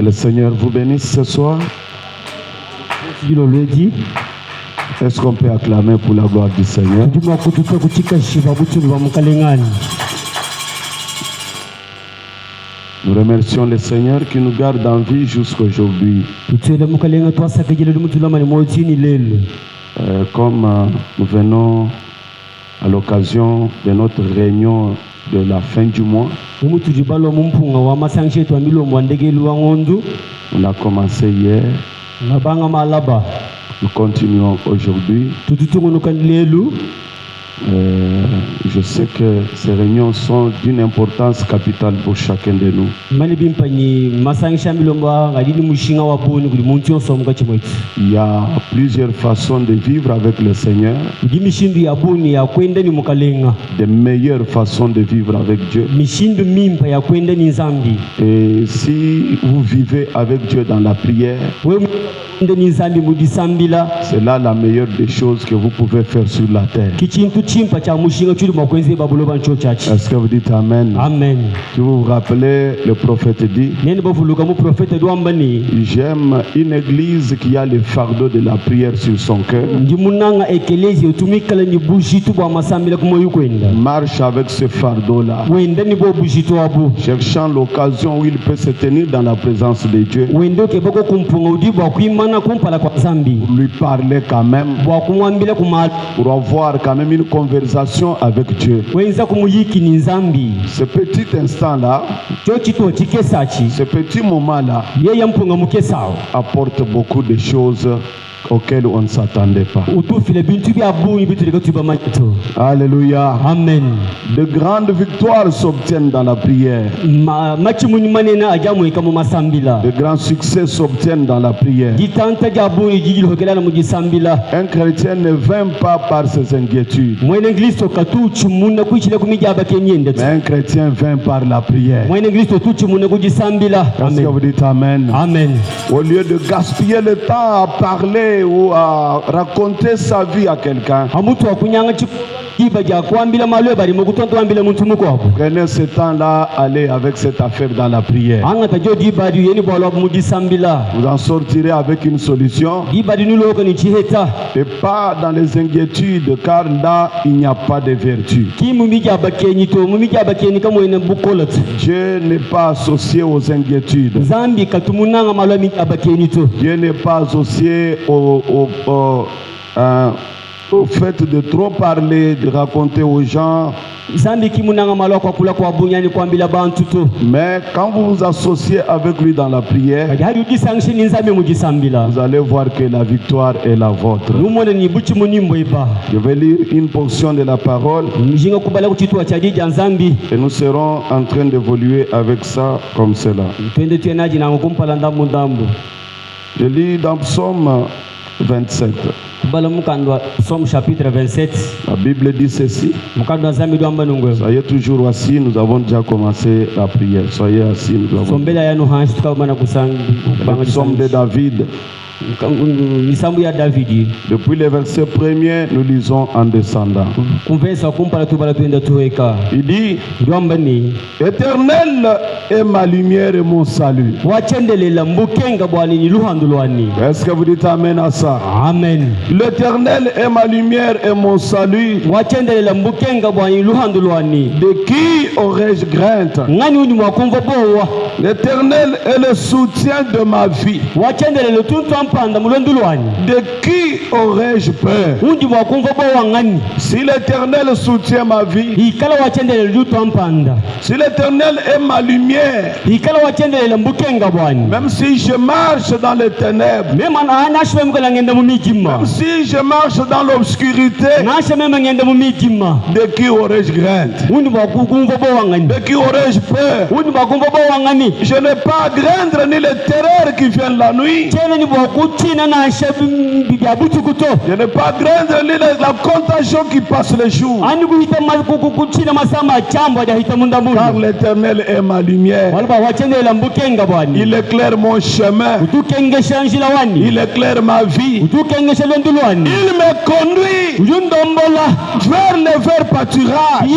Que le Seigneur vous bénisse ce soir. Est-ce qu'on peut acclamer pour la gloire du Seigneur? Nous remercions le Seigneur qui nous garde en vie jusqu'aujourd'hui. Comme nous venons à l'occasion de notre réunion de la fin du mois, on a commencé hier, nous continuons aujourd'hui. Je sais que ces réunions sont d'une importance capitale pour chacun de nous. Il y a plusieurs façons de vivre avec le Seigneur, de meilleures façons de vivre avec Dieu. Et si vous vivez avec Dieu dans la prière, c'est là la meilleure des choses que vous pouvez faire sur la terre. Est-ce que vous dites Amen? Amen. Si vous vous rappelez, le prophète dit, j'aime une église qui a le fardeau de la prière sur son cœur. Marche avec ce fardeau-là, cherchant l'occasion où il peut se tenir dans la présence de Dieu, lui parler quand même, pour avoir quand même une conversation avec Dieu. Ce petit instant-là, ce petit moment-là, apporte beaucoup de choses auxquelles on ne s'attendait pas. Alléluia. Amen. De grandes victoires s'obtiennent dans la prière. De grands succès s'obtiennent dans la prière. Un chrétien ne vainc pas par ses inquiétudes, mais un chrétien vainc par la prière. Est-ce que vous dites Amen? Amen. Au lieu de gaspiller le temps à parler ou à raconter sa vie à quelqu'un, prenez ce temps-là, allez avec cette affaire dans la prière. Vous en sortirez avec une solution et pas dans les inquiétudes, car là il n'y a pas de vertu. Dieu n'est pas associé aux inquiétudes. Dieu n'est pas associé au fait de trop parler, de raconter aux gens. Mais quand vous vous associez avec lui dans la prière, vous allez voir que la victoire est la vôtre. Je vais lire une portion de la parole et nous serons en train d'évoluer avec ça comme cela. Je lis dans Psaume 27. Psaume chapitre 27. La Bible dit ceci. Soyez toujours assis, nous avons déjà commencé la prière. Soyez assis, nous avons. Le psaume de David. Depuis le verset 1er, nous lisons en descendant. Il dit, Éternel est ma lumière et mon salut. Est-ce que vous dites Amen à ça? Amen. L'Éternel est ma lumière et mon salut. De qui aurais-je crainte? L'Éternel est le soutien de ma vie. De qui aurais-je peur? Si l'Éternel soutient ma vie, si l'Éternel est ma lumière, même si je marche dans les ténèbres, même si je marche dans l'obscurité, de qui aurais-je crainte? De qui aurais-je peur? Je n'ai pas à craindre ni les terreurs qui viennent la nuit, Je n'ai pas craindre la contagion qui passe les jours. Car l'Éternel est ma lumière. Il éclaire mon chemin. Il éclaire ma vie. Il me conduit vers les verts pâturages.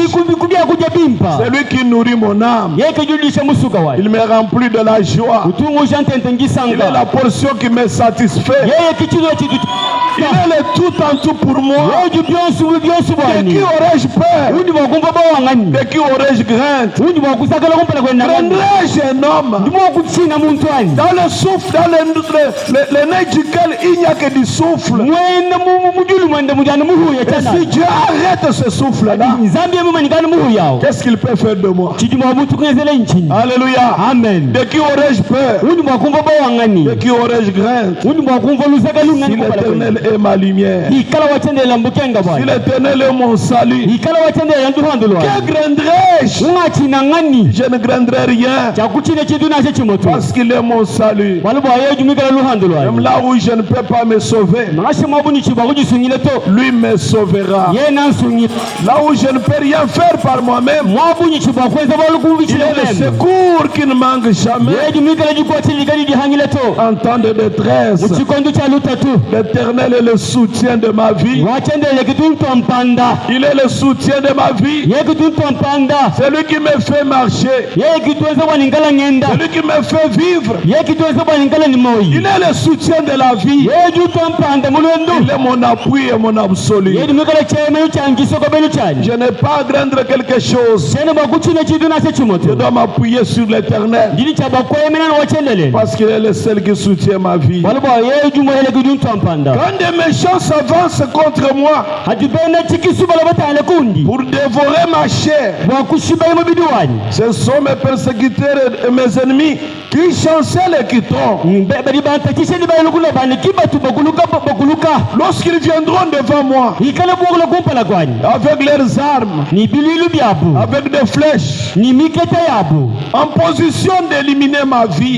C'est lui qui nourrit mon âme. Il me remplit de la joie. Il est la portion qui me satisfait. Il est le tout en tout pour moi. De qui aurais-je peur? De qui aurais-je crainte? Craindrais-je un homme dans le souffle, dans le nez duquel il n'y a que du souffle? Et si Dieu arrête ce souffle-là, qu'est-ce qu'il peut faire de moi? Alléluia. Amen. De qui aurais-je peur? De qui aurais-je crainte? Si l'Éternel est ma lumière, si l'Éternel est mon salut, que craindrais-je? Je ne craindrai rien, parce qu'il est mon salut. Même là où je ne peux pas me sauver, lui me sauvera. Là où je ne peux rien faire par moi-même, il est le secours qui ne manque jamais. En temps de détresse, l'Éternel est le soutien de ma vie. Il est le soutien de ma vie. C'est lui qui me fait marcher. C'est lui qui me fait vivre. Il est le soutien de la vie. Il est mon appui et mon absolu. Je n'ai pas à craindre quelque chose. Je dois m'appuyer sur l'Éternel, parce qu'il est le seul qui soutient ma vie. Quand des méchants s'avancent contre moi pour dévorer ma chair, ce sont mes persécuteurs et mes ennemis qui chancellent et qui tombent. Lorsqu'ils viendront devant moi avec leurs armes, avec des flèches, en position d'éliminer ma vie,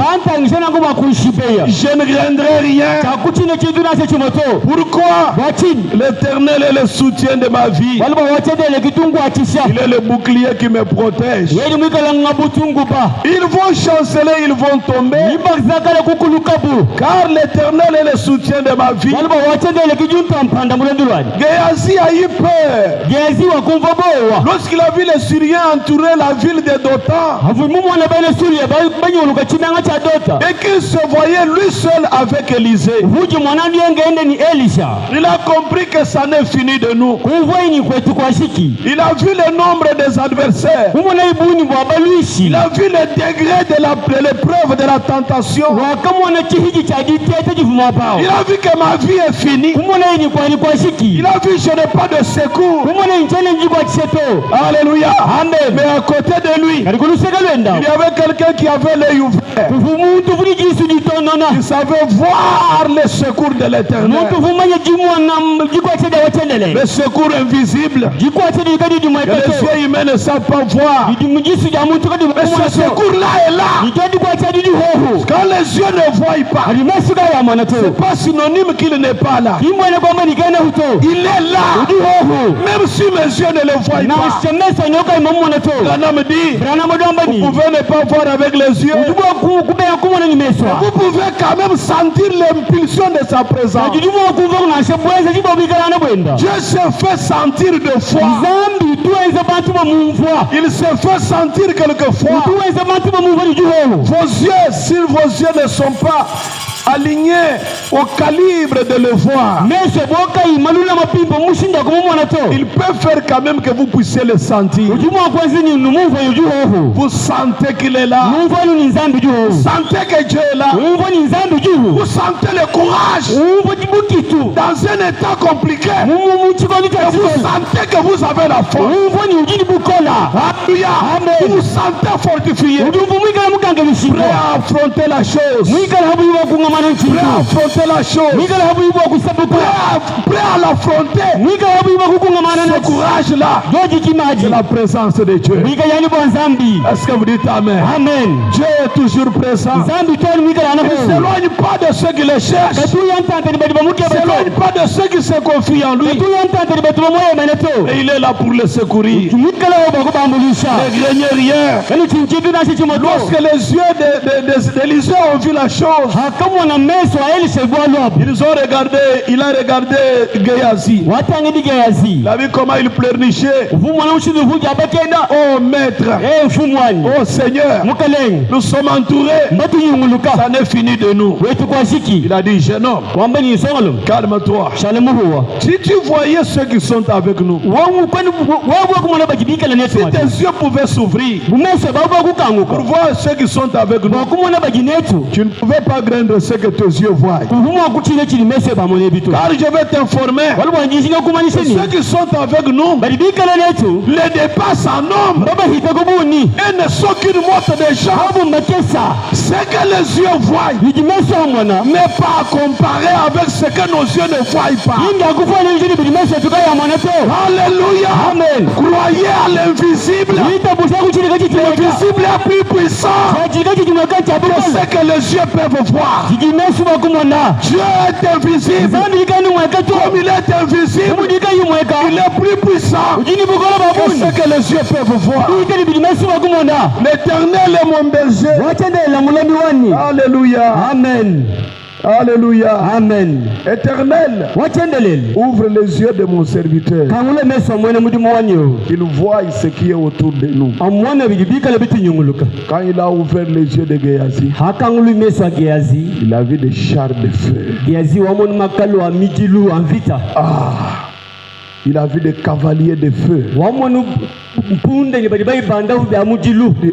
je ne craindrai rien. Pourquoi? L'Éternel est le soutien de ma vie. Il est le bouclier qui me protège. Ils vont chanceler, ils vont tomber, car l'Éternel est le soutien de ma vie. Géasi a eu peur lorsqu'il a vu les Syriens entourer la ville de Dothan, et qu'il se voyait lui seul avec Élisée. Il a compris que ça n'est fini de nous. Il a vu le nombre des adversaires. Il a vu le degré de l'épreuve, de la tentation. Il a vu que ma vie est finie. Il a vu que je n'ai pas de secours. Alléluia. Amen. Mais à côté de lui, il y avait quelqu'un qui avait l'œil ouvert. Il savait voir le secours de l'Éternel. Le secours invisible que les yeux humains ne savent pas voir. Mais ce secours-là est là. Quand les yeux ne voient pas, c'est pas synonyme qu'il n'est pas là. Il est là. Même si mes yeux ne le voient pas. Branham dit, vous pouvez ne pas voir avec les yeux, vous pouvez quand même sentir l'impulsion de sa présence. Dieu se fait sentir de foi. Il se fait sentir quelquefois. Vos yeux, si vos yeux ne sont pas alignés au calibre de le voir, il peut faire quand même que vous puissiez le sentir. Vous sentez qu'il est là. Vous sentez que Dieu est là. Vous sentez le courage dans un état compliqué. Vous sentez que vous avez la force. Alléluia. Vous vous sentez fortifié, prêt à affronter la chose. Prêt à affronter la chose. Prêt à l'affronter. Ce courage-là, c'est la présence de Dieu. Est-ce que vous dites Amen? Amen. Dieu est toujours présent. Il ne s'éloigne pas de ceux qui le cherchent. Il ne s'éloigne pas de ceux qui se confient en lui. Et il est là pour le secourir. Ne craignez rien. Lorsque les yeux d'Élisée ont vu la chose, il a regardé Géasi. Il a vu comment il pleurnichait. Oh maître, oh Seigneur, nous sommes entourés. Ça n'est fini de nous. Il a dit, jeune homme, calme-toi. Si tu voyais ceux qui sont avec nous, si tes yeux pouvaient s'ouvrir pour voir ceux qui sont avec nous, tu ne pouvais pas craindre ce que tes yeux voient. Car je vais t'informer que ceux qui sont avec nous les dépassent en nombre et ne sont qu'une motte de gens. Ce que les yeux voient n'est pas comparé avec ce que nos yeux ne voient pas. Alléluia. Amen. Croyez à l'invisible. L'invisible est plus puissant que ce que les yeux peuvent voir. Dieu est invisible. Comme il est invisible, il est plus puissant que ce que les yeux peuvent voir. L'Éternel est mon berger. Alléluia. Amen. Alléluia. Amen. Éternel, ouvre les yeux de mon serviteur. Il voit ce qui est autour de nous. Quand il a ouvert les yeux de Géasi, il a vu des chars de feu. Il a vu des cavaliers de feu.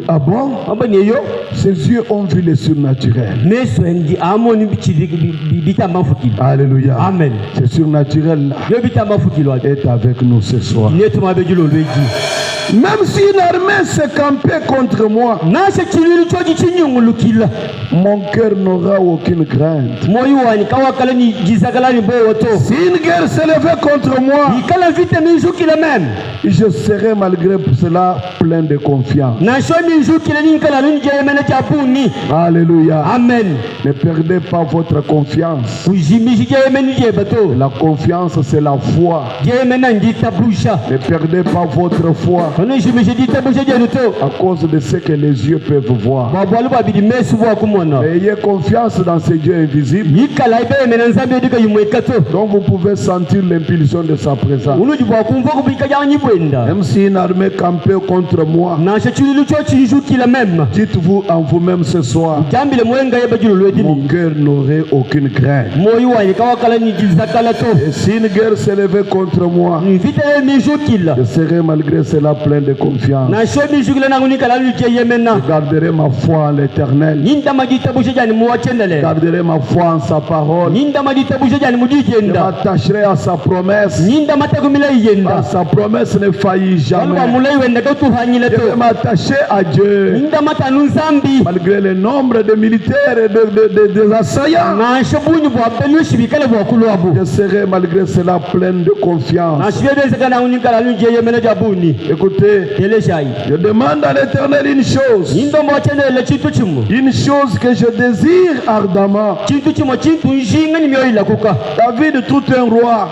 Ah bon? Ses yeux ont vu le surnaturel. Alléluia. Amen. Ce surnaturel là est avec nous ce soir. Même si une armée se campait contre moi, mon cœur n'aura aucune crainte. Si une guerre s'élevait contre moi, je serai malgré cela plein de confiance. Alléluia. Amen. Ne perdez pas votre confiance. La confiance, c'est la foi. Ne perdez pas votre foi à cause de ce que les yeux peuvent voir. Ayez confiance dans ce Dieu invisible. Donc vous pouvez sentir l'impulsion de sa présence. Même si une armée campait contre moi, dites-vous en vous-même ce soir, mon cœur n'aurait aucune crainte. Et si une guerre s'élevait contre moi, je serai malgré cela plein de confiance. Je garderai ma foi en l'Éternel. Je garderai ma foi en sa parole. Je m'attacherai à sa promesse. Sa promesse ne faillit jamais. Je vais m'attacher à Dieu. Malgré le nombre de militaires et de assaillants, je serai malgré cela plein de confiance. Écoutez, je demande à l'Éternel une chose. Une chose que je désire ardemment. David, tout un roi,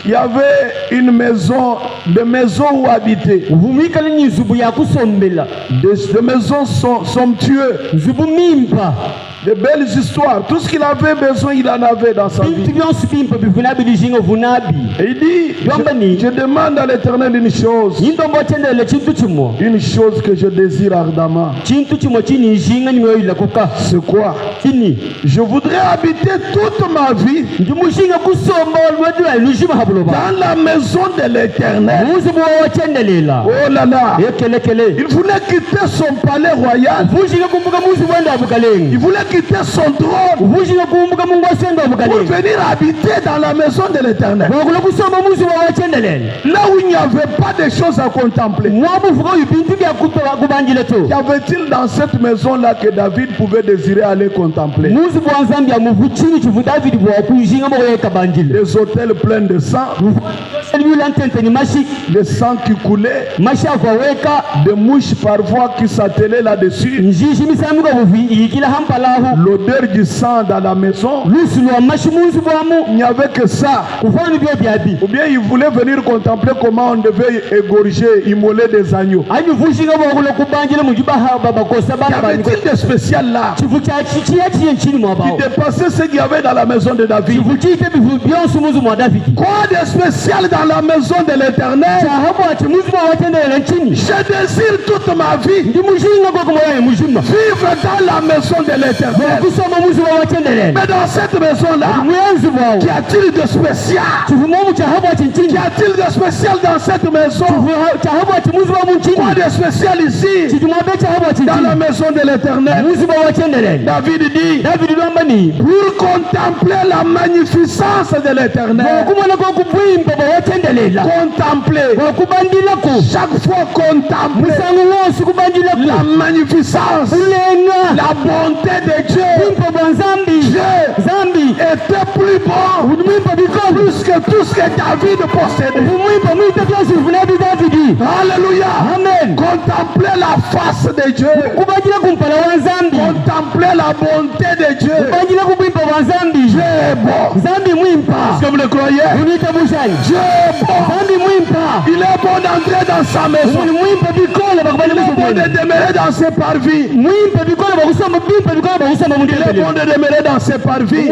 il y avait une maison, des maisons où habiter. Des maisons somptueuses. De belles histoires. Tout ce qu'il avait besoin, il en avait dans sa vie. Et il dit, je demande à l'Éternel une chose. Une chose que je désire ardemment. C'est quoi? Je voudrais habiter toute ma vie dans la maison de l'Éternel. Oh là là. Il voulait quitter son palais royal. Il voulait quitter son trône pour venir habiter dans la maison de l'Éternel. Là où il n'y avait pas de choses à contempler. Qu'y avait-il dans cette maison-là que David pouvait désirer aller contempler? contempler. Les hôtels pleins de sang. Le sang qui coulait. Des mouches parfois qui s'attellaient là-dessus. L'odeur du sang dans la maison. Il n'y avait que ça. Ou bien ils voulaient venir contempler comment on devait égorger, immoler des agneaux. Y avait-il de spécial là qui dépassait ce qu'il y avait dans la maison de David? Quoi de spécial dans la maison de l'Éternel? Je désire toute ma vie vivre dans la maison de l'Éternel. Mais dans cette maison-là, qu'y a-t-il de spécial? Qu'y a-t-il de spécial dans cette maison? Quoi de spécial ici dans la maison de l'Éternel? David dit, pour contempler la magnificence de l'Éternel. Contempler. Chaque fois contempler la magnificence, la bonté de Dieu. Dieu était plus bon, plus que tout ce que David possédait. Alléluia. Amen. Contempler la face de Dieu. Contempler la bonté de Dieu. Dieu est bon. Est-ce que vous le croyez? Dieu est bon. Il est bon d'entrer dans sa maison. Il est bon de demeurer dans ses parvis. Il est bon de demeurer dans ses parvis.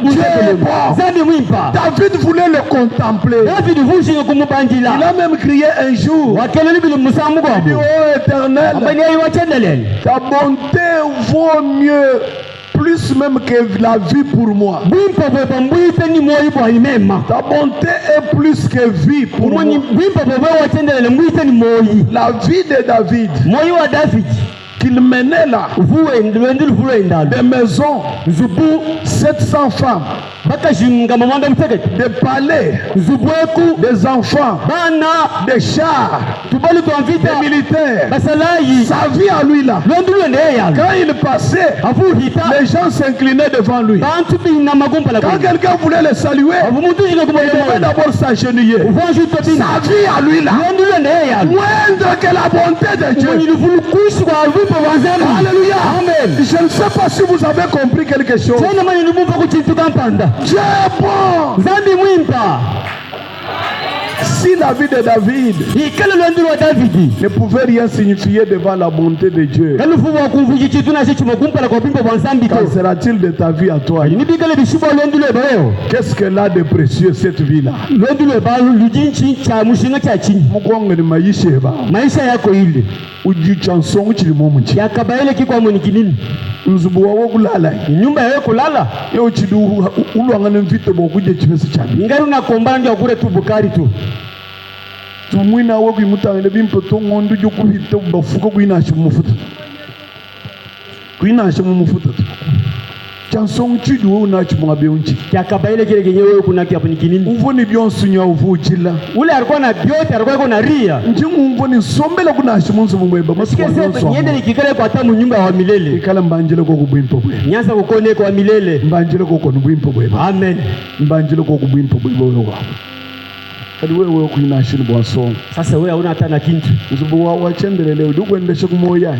Dieu est bon. David voulait le contempler. Il a même crié un jour. Il dit, oh Éternel, ta bonté vaut mieux, plus même que la vie pour moi. Ta bonté est plus que vie pour moi. La vie de David qu'il menait là, des maisons, 700 femmes, des palais, des enfants, des chars, des militaires. Sa vie à lui là, quand il passait, les gens s'inclinaient devant lui. Quand quelqu'un voulait le saluer, il devait d'abord s'agenouiller. Sa vie à lui là, moindre que la bonté de Dieu. Alléluia. Amen. Je ne sais pas si vous avez compris quelque chose. Dieu est bon. Si la vie de David ne pouvait rien signifier devant la bonté de Dieu, qu'en sera-t-il de ta vie à toi? Qu'est-ce qu'elle a de précieux cette vie-là? Nzubuwa wokulala nyumba yako kulala yo chidu ulwanga nemvite bokuje chipese chani ngari unakomba ndio kure tu bukari tu tumwina wo kwimutangile bimpoto ngondu jo kubita bafuko kwinasha mu mufuta chanson chidu wo unachi mwabe unchi yakabaile kile kenyewe kuna kiapo nikinini uvoni byonsunya uvujila ule alikuwa na byote alikuwa na ria njingu uvoni sombela kuna shimunzu mumweba masikese nyende nikikale kwa tamu nyumba wa milele ikala mbanjile ko kubwimpo bwe nyasa ukone kwa milele mbanjile ko kono bwimpo bwe amen mbanjile ko kubwimpo bwe wa kadi wewe kuinashini bwaso sasa wewe una hata na kintu uzubu wa wachendelele udukwendesha kumoya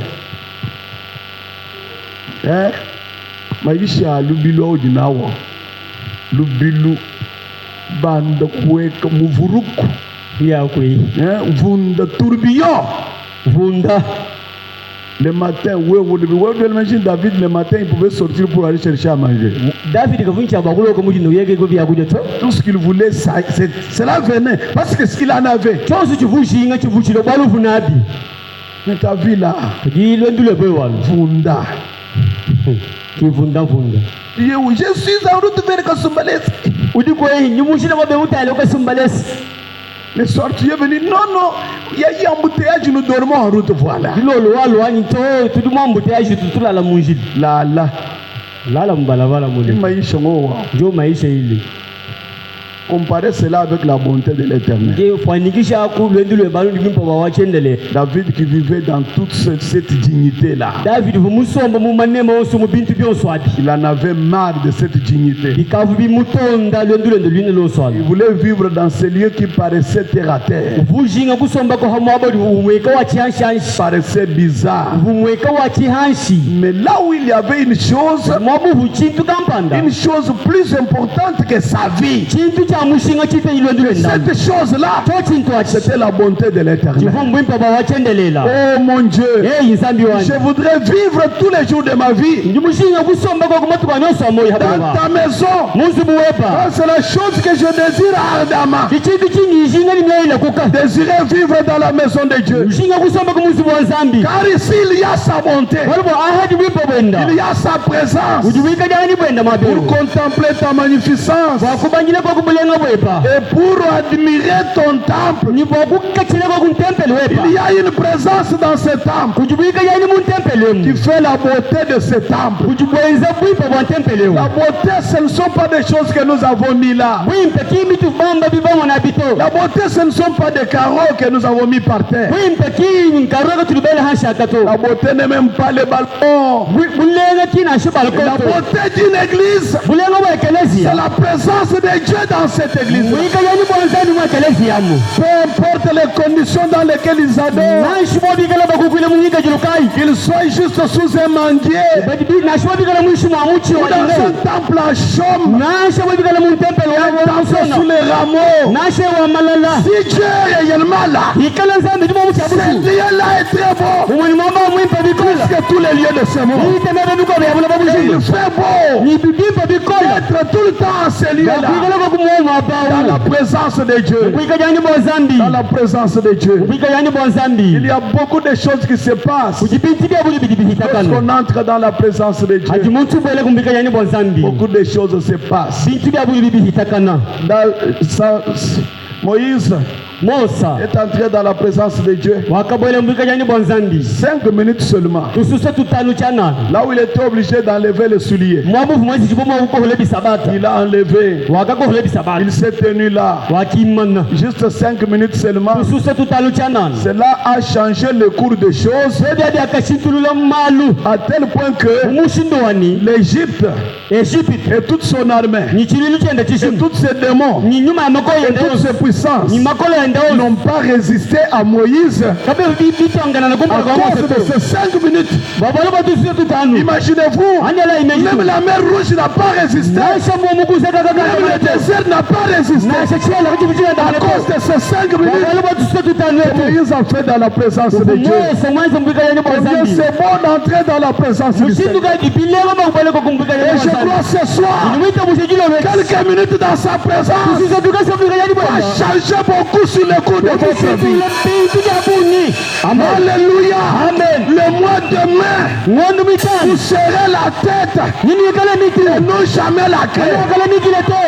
maisha lubilo ojinawo lubilu banda kuweka muvuruku ya kwe vunda tourbillon vunda le matin ouais imagine David le matin il pouvait sortir pour aller chercher à manger. David tout ce qu'il voulait cela venait parce que ce qu'il en avait. Mais ta vie là vunda je suis en route vers Kasumbalès. Le soir tu es venu, non, il y a eu un embouteillage, nous dormons en route, voilà. comparer cela avec la bonté de l'Éternel. David qui vivait dans toute cette dignité-là. Il en avait marre de cette dignité. Il voulait vivre dans ces lieux qui paraissaient terre à terre. Paraissaient bizarres. Mais là où il y avait une chose plus importante que sa vie, cette chose-là, c'était la bonté de l'Éternel. Oh mon Dieu, je voudrais vivre tous les jours de ma vie dans ta maison. C'est la chose que je désire ardemment. Désirer vivre dans la maison de Dieu. Car ici il y a sa bonté, il y a sa présence pour contempler ta magnificence et pour admirer ton temple. Il y a une présence dans ce temple qui fait la beauté de ce temple. La beauté, ce ne sont pas des choses que nous avons mis là. La beauté, ce ne sont pas des carreaux que nous avons mis par terre. La beauté n'est même pas les balcons. La beauté d'une église, c'est la présence de Dieu dans cette église. Peu importe les conditions dans lesquelles ils adorent, qu'ils soient juste sous un manguier ou dans un temple à chaume, un temple sous les rameaux. Si Dieu est réellement là, ce lieu-là est très beau, plus que tous les lieux de ce monde. Et il fait beau d'être tout le temps en ce lieu-là, dans la présence de Dieu. Dans la présence de Dieu. Il y a beaucoup de choses qui se passent lorsqu'on entre dans la présence de Dieu. Beaucoup de choses se passent. Moïse est entré dans la présence de Dieu 5 minutes seulement. Là où il était obligé d'enlever le soulier, il a enlevé. Il s'est tenu là juste 5 minutes seulement. Cela a changé le cours des choses à tel point que l'Égypte et toute son armée et tous ses démons et toutes ses puissances n'ont pas résisté à Moïse à cause de ces 5 minutes. Imaginez-vous, même la mer Rouge n'a pas résisté, même le désert n'a pas résisté à cause de ces 5 minutes que Moïse a fait dans la présence de Dieu. Combien c'est bon d'entrer dans la présence de Dieu. Et je crois ce soir, quelques minutes dans sa présence va changer beaucoup sur le cours de votre vie. Alléluia. Le mois de mai, vous serez la tête et non jamais la queue.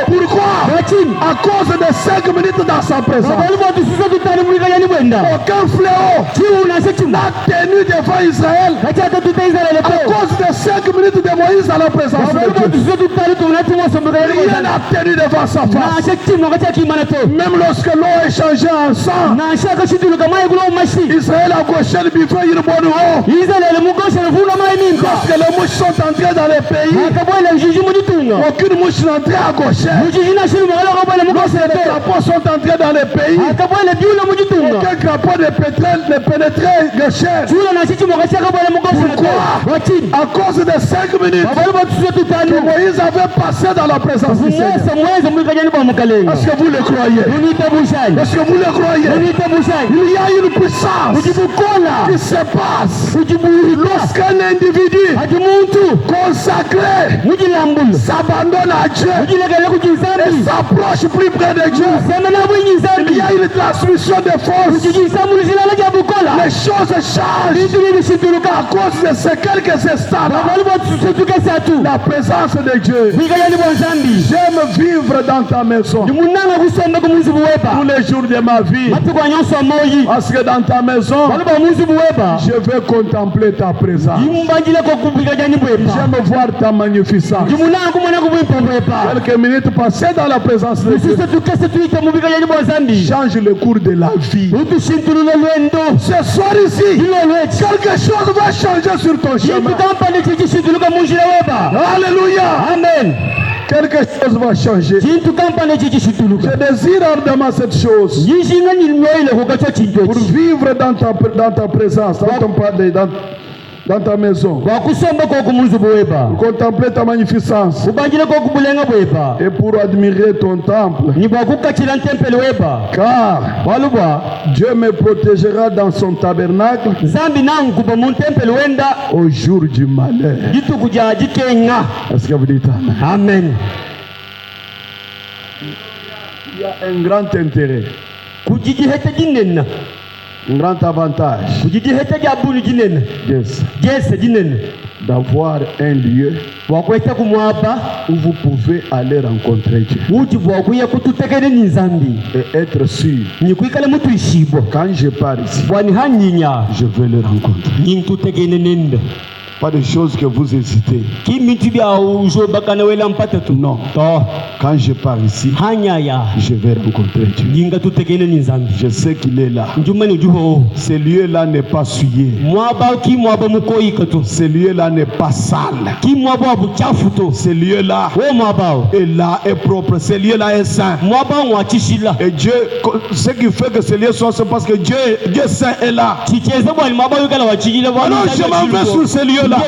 Pourquoi? À cause de 5 minutes dans sa présence. Aucun fléau n'a tenu devant Israël à cause de 5 minutes de Moïse à la présence de Dieu. Rien n'a tenu devant sa face. Même lorsque l'eau est changée en sang, Israël a gauché le buffet une bonne eau. Lorsque les mouches sont entrées dans le pays, aucune mouche n'entrait à gauche. Lorsque les crapauds sont entrés dans le pays, aucun crapaud ne pénétrait gauche. Pourquoi? À cause de 5 minutes que Moïse avait passé dans la présence du Seigneur. Est-ce que vous le croyez? Est-ce que vous le croyez? Il y a une puissance qui se passe lorsqu'un individu consacré s'abandonne à Dieu et s'approche plus près de Dieu. Il y a une transmission de force. Les choses changent à cause de ces quelques instants. La présence de Dieu. J'aime vivre dans ta maison tous les jours de ma vie, parce que dans ta maison je veux contempler ta présence. J'aime voir ta magnificence. Quelques minutes passées dans la présence de Dieu change le cours de la vie. Ce soir ici, quelque chose va changer sur ton chemin. Alléluia. Amen. Quelque chose va changer. Je désire ardemment cette chose. Pour vivre dans ta présence, dans ta maison. Pour contempler ta magnificence. Et pour admirer ton temple. Car Dieu me protégera dans son tabernacle au jour du malheur. Est-ce que vous dites Amen? Il y a un grand intérêt. Un grand avantage d'avoir un lieu où vous pouvez aller rencontrer Dieu et être sûr quand je pars ici, je vais le rencontrer. Pas de choses que vous hésitez. Non. Quand je pars ici, je vais rencontrer Dieu. Je sais qu'il est là. Ce lieu-là n'est pas souillé. Ce lieu-là n'est pas sale. Ce lieu-là est là, est propre. Ce lieu-là est saint. Et Dieu, ce qui fait que ce lieu soit saint, c'est parce que Dieu saint est là. Alors je m'en vais sur ce lieu. Là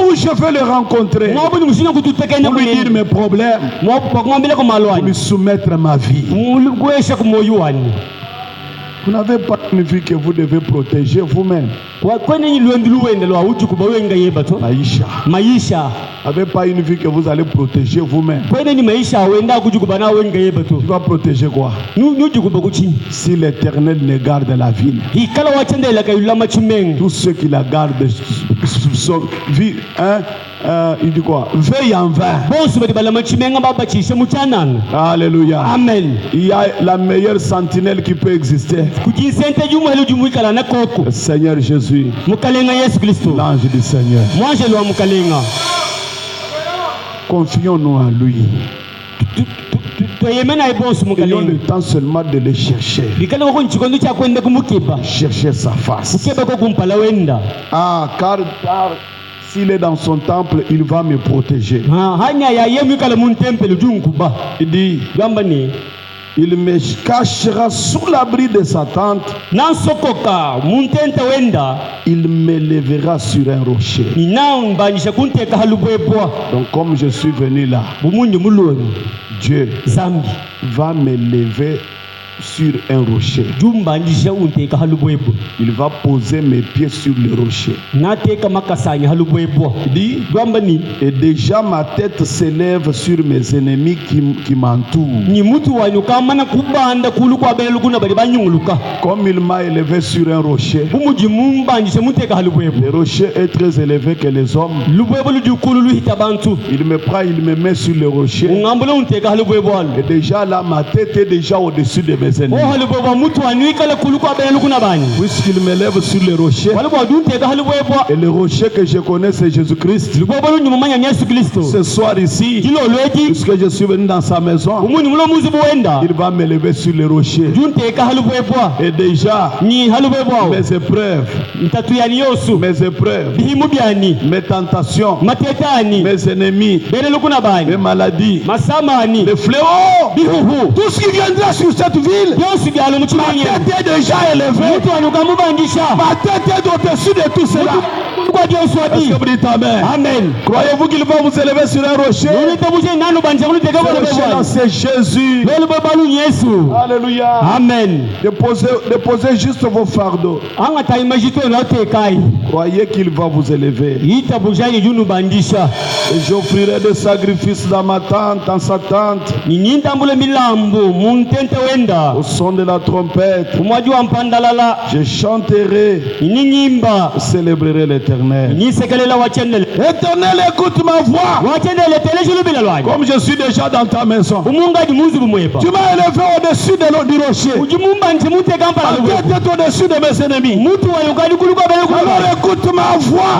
où je vais le rencontrer, pour lui dire mes problèmes, pour lui soumettre ma vie. Vous n'avez pas une vie que vous devez protéger vous-même. Maïcha. Vous n'avez pas une vie que vous allez protéger vous-même. Tu vas protéger quoi? Si l'Éternel ne garde la ville, tous ceux qui la gardent sont il dit quoi? Veille en vain. Alléluia. Amen. Il y a la meilleure sentinelle qui peut exister. Le Seigneur Jésus. L'ange du Seigneur. Confions-nous en lui. Ayons le temps seulement de le chercher. Chercher sa face. Car s'il est dans son temple, il va me protéger. Il dit, il me cachera sous l'abri de sa tente. Il me lèvera sur un rocher. Donc comme je suis venu là, Dieu va me lever sur un rocher. Il va poser mes pieds sur le rocher. Il dit, et déjà ma tête s'élève sur mes ennemis qui m'entourent. Comme il m'a élevé sur un rocher, le rocher est très élevé que les hommes. Il me prend, il me met sur le rocher. Et déjà là, ma tête est déjà au-dessus de mes ennemis. Puisqu'il m'élève sur le rocher, et le rocher que je connais c'est Jésus-Christ. Ce soir ici, puisque je suis venu dans sa maison, il va m'élever sur le rocher. Et déjà, mes épreuves, mes tentations, mes ennemis, mes maladies, les fléaux, tout ce qui viendra sur cette ville, ma tête est déjà élevée. Ma tête est au-dessus de tout cela. Est-ce que vous dites Amen? Amen. Croyez-vous qu'il va vous élever sur un rocher? C'est Jésus. Alléluia. Amen. Déposez juste vos fardeaux. Croyez qu'il va vous élever. Et j'offrirai des sacrifices dans ma tente, dans sa tente. Au son de la trompette, je chanterai, célébrerai l'Éternel. Éternel, écoute ma voix. Comme je suis déjà dans ta maison. Tu m'as élevé au-dessus du rocher. Ma tête est au-dessus de mes ennemis. Alors écoute ma voix.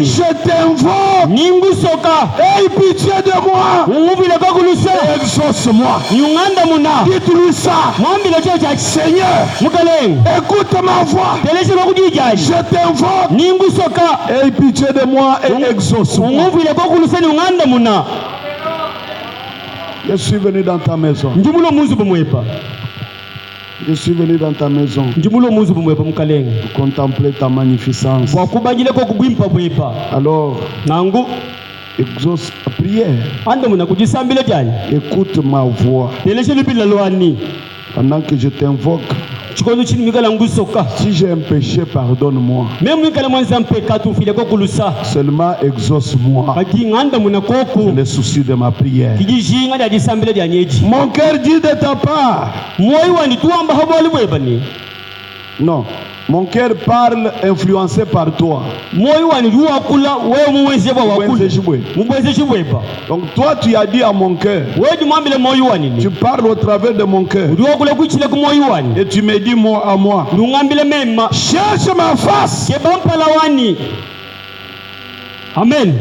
Je t'invoque. Aie pitié de moi. Exauce-moi. Dites-lui ça. Seigneur, écoute ma voix. Je t'invoque. Aie pitié de moi et exauce-moi. Je suis venu dans ta maison. Je suis venu dans ta maison pour contempler ta magnificence. Alors, exauce la prière. Écoute ma voix. Pendant que je t'invoque, si j'ai un péché, pardonne-moi. Seulement exauce-moi les soucis de ma prière. Mon cœur dit de ta part. Non. Mon cœur parle influencé par toi. Donc toi tu as dit à mon cœur. Tu parles au travers de mon cœur. Et tu me dis mot à moi. Cherche ma face. Amen.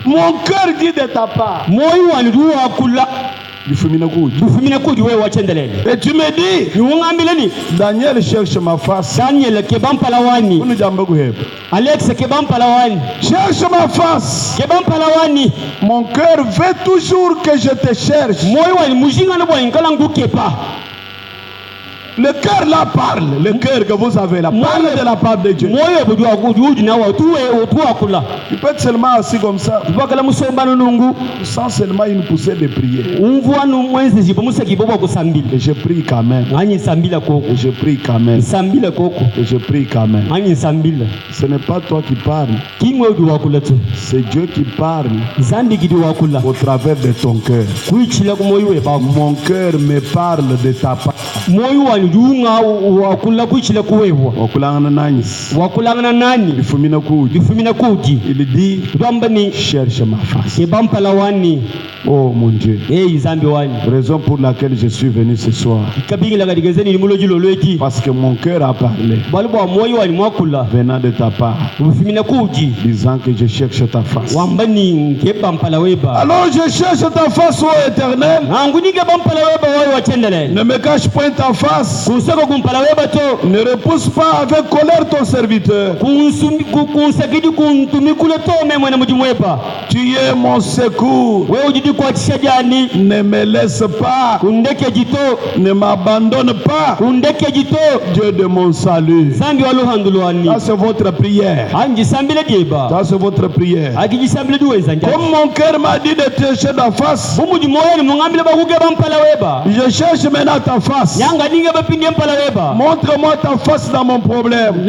Mon cœur dit de ta part. Et tu me dis, Daniel cherche ma face. Cherche ma face. Mon cœur veut toujours que je te cherche. Le cœur là parle. Le cœur que vous avez là parle de la part de Dieu. Tu peux être seulement assis comme ça. Tu sens seulement une poussée de prière. Et je prie quand même. Et je prie quand même. Et je prie quand même. Ce n'est pas toi qui parles. C'est Dieu qui parle au travers de ton cœur. Mon cœur me parle de ta part. Il dit cherche ma face. Oh mon Dieu, raison pour laquelle je suis venu ce soir, parce que mon cœur a parlé venant de ta part, disant que je cherche ta face. Alors je cherche ta face, ô Éternel. Ne me cache point ta face. Ne repousse pas avec colère ton serviteur. Tu es mon secours. Ne me laisse pas. Ne m'abandonne pas. Dieu de mon salut. Ça c'est votre prière. Ça c'est votre prière. Comme mon cœur m'a dit de chercher ta face, je cherche maintenant ta face. Montre-moi ta face dans mon problème.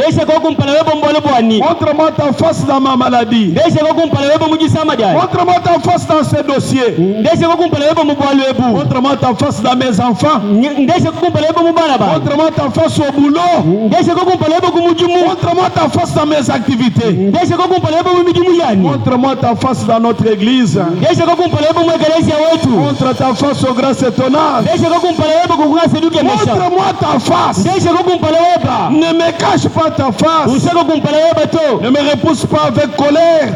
Montre-moi ta face dans ma maladie. Montre-moi ta face dans ce dossier. Montre-moi ta face dans mes enfants. Montre-moi ta face au boulot. Montre-moi ta face dans mes activités. Montre-moi ta face dans notre église. Montre ta face aux grâces étonnantes. Montre-moi ta face. Ne me cache pas ta face. Ne me repousse pas avec colère.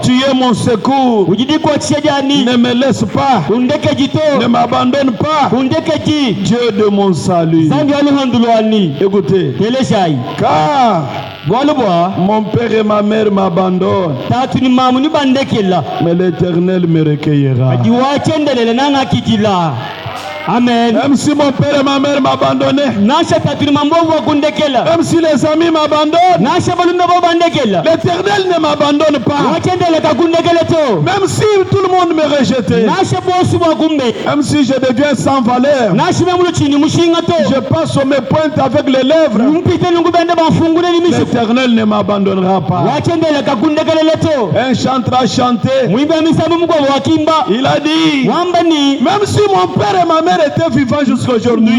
Tu es mon secours. Ne me laisse pas. Ne m'abandonne pas. Dieu de mon salut. Écoutez. Car mon père et ma mère m'abandonnent, mais l'Éternel me recueillera. Amen. Même si mon père et ma mère m'abandonnent, même si les amis m'abandonnent, l'Éternel ne m'abandonne pas. Même si tout le monde me rejette, même si je deviens sans valeur, je passe sur mes pointes avec les lèvres, l'Éternel ne m'abandonnera pas. Un chanteur a chanté. Il a dit, même si mon père et ma mère pères étaient vivants jusqu'à aujourd'hui,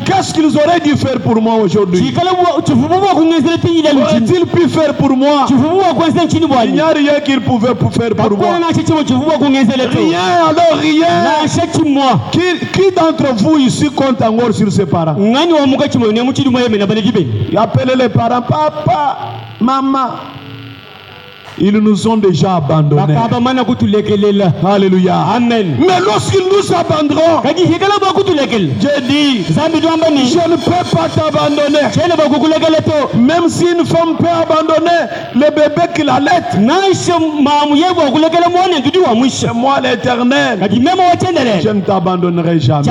qu'est-ce qu'ils auraient dû faire pour moi aujourd'hui? Qu'aurait-il pu faire pour moi? Il n'y a rien qu'il pouvait faire pour moi. Rien, alors rien. Qui d'entre vous ici compte encore sur ses parents? Appelez les parents, papa, maman. Ils nous ont déjà abandonnés. Alléluia. Amen. Mais lorsqu'ils nous abandonneront, Dieu dit, je ne peux pas t'abandonner. Même si une femme peut abandonner le bébé qu'il allait, c'est moi l'Éternel. Je ne t'abandonnerai jamais.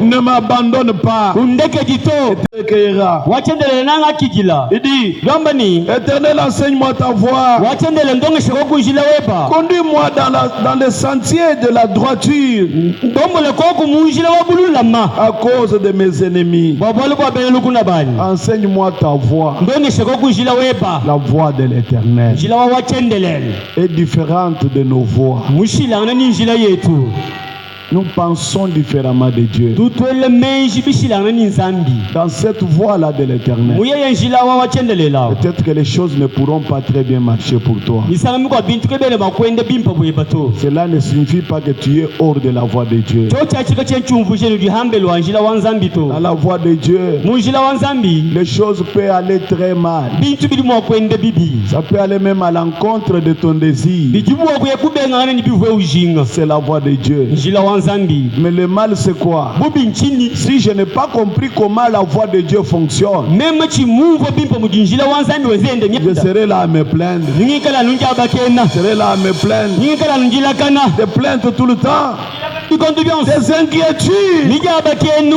Ne m'abandonne pas. Il dit, Éternel, enseigne-moi ta voie. Conduis-moi dans les sentiers de la droiture à cause de mes ennemis. Enseigne-moi ta voie. La voie de l'Éternel est différente de nos voies. Nous pensons différemment de Dieu. Dans cette voie-là de l'Éternel, peut-être que les choses ne pourront pas très bien marcher pour toi. Cela ne signifie pas que tu es hors de la voie de Dieu. Dans la voie de Dieu, les choses peuvent aller très mal. Ça peut aller même à l'encontre de ton désir. C'est la voie de Dieu. Mais le mal, c'est quoi? Si je n'ai pas compris comment la voie de Dieu fonctionne, je serai là à me plaindre. Je serai là à me plaindre. Des plaintes tout le temps. Des inquiétudes.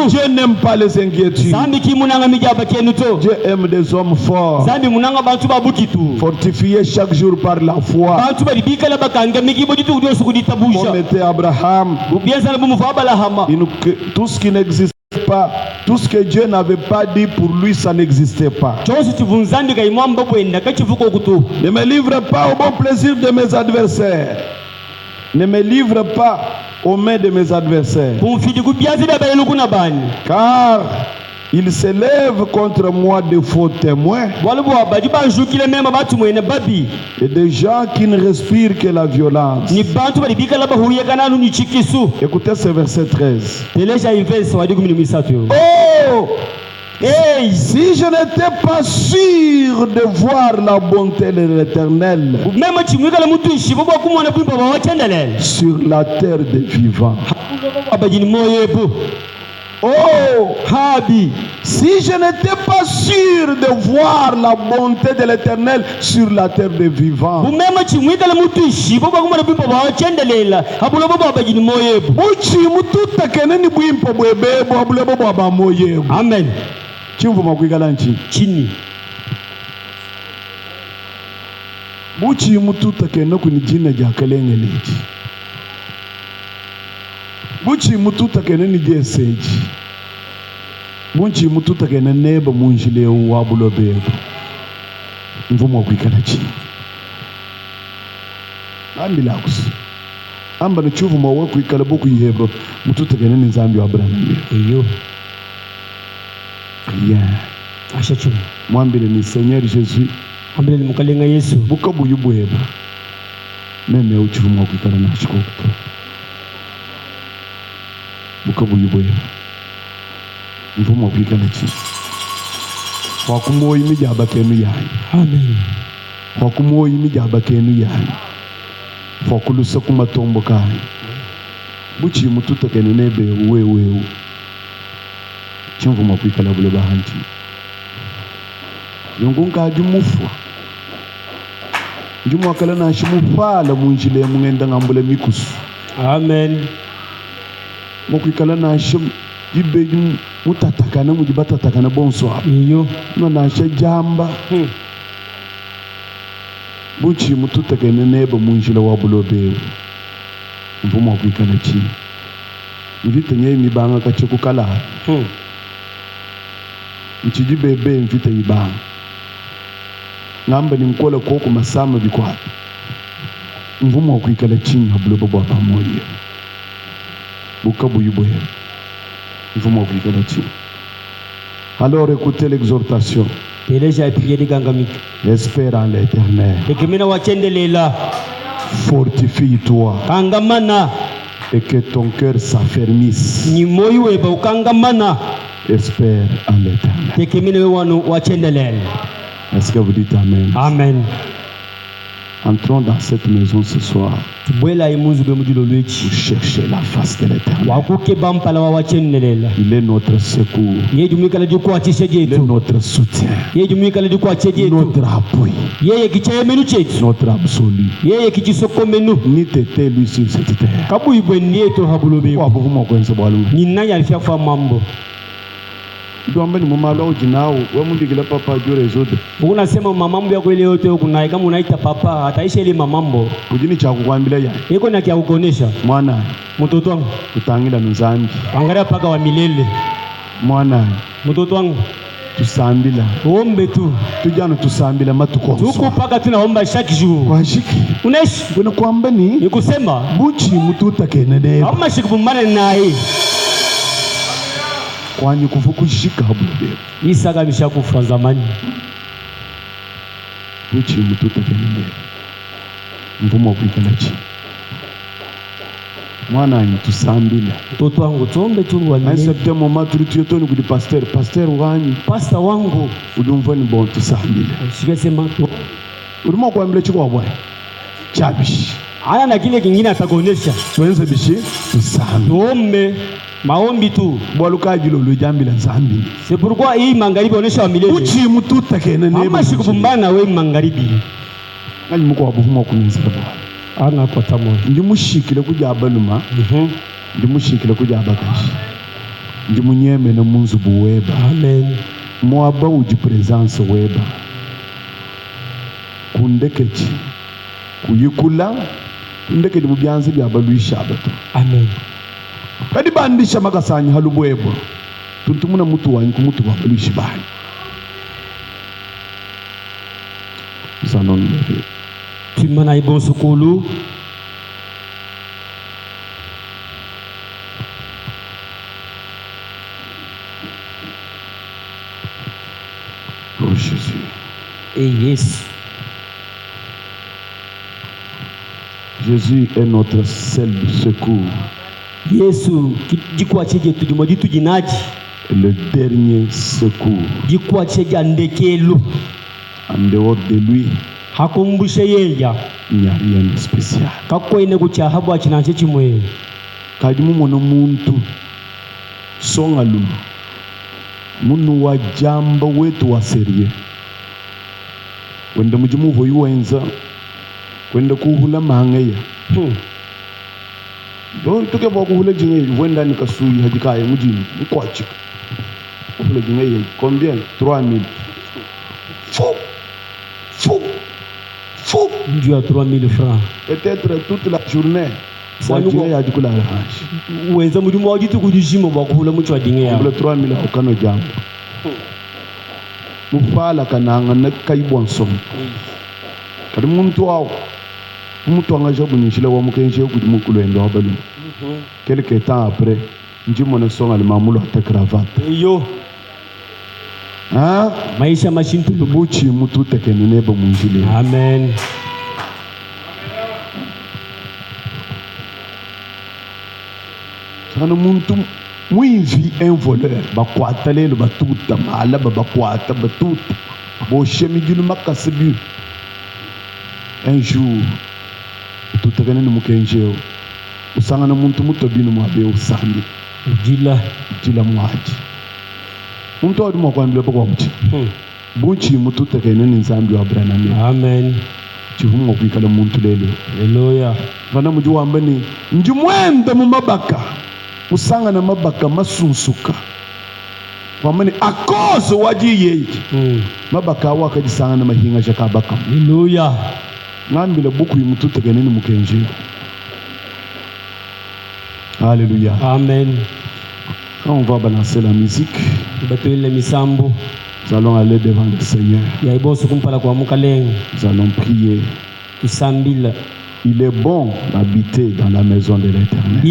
Dieu n'aime pas les inquiétudes. Dieu aime des hommes forts, fortifiés chaque jour par la foi, comme était Abraham. Tout ce qui n'existe pas, tout ce que Dieu n'avait pas dit pour lui, ça n'existait pas. Ne me livre pas au bon plaisir de mes adversaires. Ne me livre pas aux mains de mes adversaires. Car ils s'élèvent contre moi de faux témoins et des gens qui ne respirent que la violence. Écoutez ce verset 13. Oh! Hey, si je n'étais pas sûr de voir la bonté de l'Éternel sur la terre des vivants. Oh, Habi, si je n'étais pas sûr de voir la bonté de l'Éternel sur la terre des vivants. Amen. Buchi mututa kena kuni jina jakalenge leji. Buchi mututa kena ni jeseji. Buchi mututa kena neba munjile wabulo bebo. Mvumo kwikala chini. Ambilakusi. Amba no chuvu mawa kwikala boku yebo. Mututa kena ni Nzambi wa Abraham. Iyo. Yeah. Achachu. Mwambile ni Seigneur Jésus. Mwambile ni mukalenga Yesu. Bukabu yubweba. Meme uchivu mwa kwikala na chikokuto. Bukabu yubweba. Mvumo kwikala chi. Wakumoyi mijaba kenu yani. Amen. Wakumoyi mijaba kenu yani. Wakulusa kumatombo kani. Buchi mututa kenu nebe uwe. Chimvu makwikala bule bahanti. Yungunga jumufwa. Jumu akala na shimufala munjile mungenda ngambule mikusu. Amen. Makwikala na shim jibe mutatakana mujibatatakana bonsoa. Iyo. Na jamba. Buchi mututa kene neba munjile wabulobe. Mvumo makwikala chi. Mvite nye mibanga kachokukala. Mchiji bebe mvita ibanga. Ngamba ni mkola koko masama bikwata. Mvumo wa kuikala chini habulobo bwa pamoja. Alors écoutez l'exhortation. Espère en l'Éternel. Fortifie-toi. Et que ton cœur s'affermisse. Espère en l'Éternel. Est-ce que vous dites Amen? Amen. Entrons dans cette maison ce soir pour chercher la face de l'Éternel. Il est notre secours. Il est notre soutien. Notre appui. Notre absolu. Ni t'étais lui sur cette terre. Unasema mambo yako ile yote kuna kama unaita papa ataisha ile mambo. Kujini cha kukwambia yeye. Iko na kia kuonesha. Mwana, mtoto wangu, utangira nzambi. Angalia paka wa milele. Mwana, mtoto wangu, tusambila. Ombe tu. Tujana tusambila matukonso. Tuko paka tunaomba chaque jour. Kwa shiki. Unaishi. Kuna kwamba ni kusema buchi mtuta kenene. Ama shikubumana naye. Kwani kufukushika habube. Isaga bishakufa zamani. Buchi mtuta kenene. Mvumo kwikalachi. Mwana ni tusambila. Mtoto wangu tuombe tu wa milele. Asa temo maturi tuyotoni kudi pastor wangu. Pastor wangu. Udumvani bon tusambila. Sikasema tu. Urimo kwa mbele chiko wabwe. Chabishi. Ana na kile kingine atakuonesha. Tuenze bishi tusambila. Tuombe. Maombi tu. Bwalukaji lo lujambi la zambi. C'est pourquoi hii magharibi onesha wa milele. Uchi mtuta kene nebe. Ama shikubumbana we magharibi. Ngali muko wabuhuma kunyenza baba. Ana kwa tamo. Ndimushikile kuja abaluma. Ndimushikile kuja abakashi. Ndimunyeme na munzu buweba. Amen. Mwaba uji presence weba. Kundekechi. Kuyikula. Kundekechi mubyanzi bya baluisha abato. Amen. Kadi bandisha magasanyi halubwebo. Tuntumuna mutu wanyu kumutu wabaluishi banyu. Sanon levé. Tumana ibon sukulu. Oh Jésus. Et yes. Jésus est notre seul secours. Yesu jikwa cheje tujumodi tujinaji. Le dernier secours. Jikwa cheje ndekelu. En dehors de lui, hakumbushe yeya. Il n'y a rien de spécial. Kako ine kuchahabu achinanche chimwe. Kajimu mono muntu songalu. Munu wa jamba wetu wa serie. Wenda mujimu voyu wenza. Wenda kuhula mangeya. Tuke kwa kuhula jinge wenda nikasui hajikaye mujimu. Mkwachika. Kuhula jinge combien? 3000. Fou. Dieu a 3000 francs. Peut-être toute la journée. Wajinge ya jikula rahashi. Wenza mujimu wajitu kujishimo kwa kuhula mchu wa dinge ya. Kula 3000 ukano jambo. Mufala kananga na kaibonsom. Kadi muntu wao. Muntu angajobu nishile wa mukenje kujimu kulendo abalu. Quelque temps après, njimo na songa limamulo hata cravate. Yo. Maisha mashintu lubuchi mutu tekeneneba munjile. Amen. Sana muntu muivi un voleur bakwata lelo batuta mala bakwata batuta boshemi ginu makasibu. Un jour tutekenene mukenjeo usanga na muntu mutobinu mwabe usandi ujila mwaji. Muntu wadu mwakwambile kwa mchi. Bunchi mutu tekenene nzambi wa braname. Amen. Chihumu kwikala muntu lelo. Hallelujah. Vana muju wambani njumwende mu mabaka. Usanga na mabaka masunsuka. Wambani akozo waji yeji. Mabaka wakajisanga na mahinga jakabaka. Hallelujah. Ngambile buku mutu tekenene mukenje. Alléluia. Amen. Quand on va balancer la musique, nous allons aller devant le Seigneur. Nous allons prier. Il est bon d'habiter dans la maison de l'Éternel.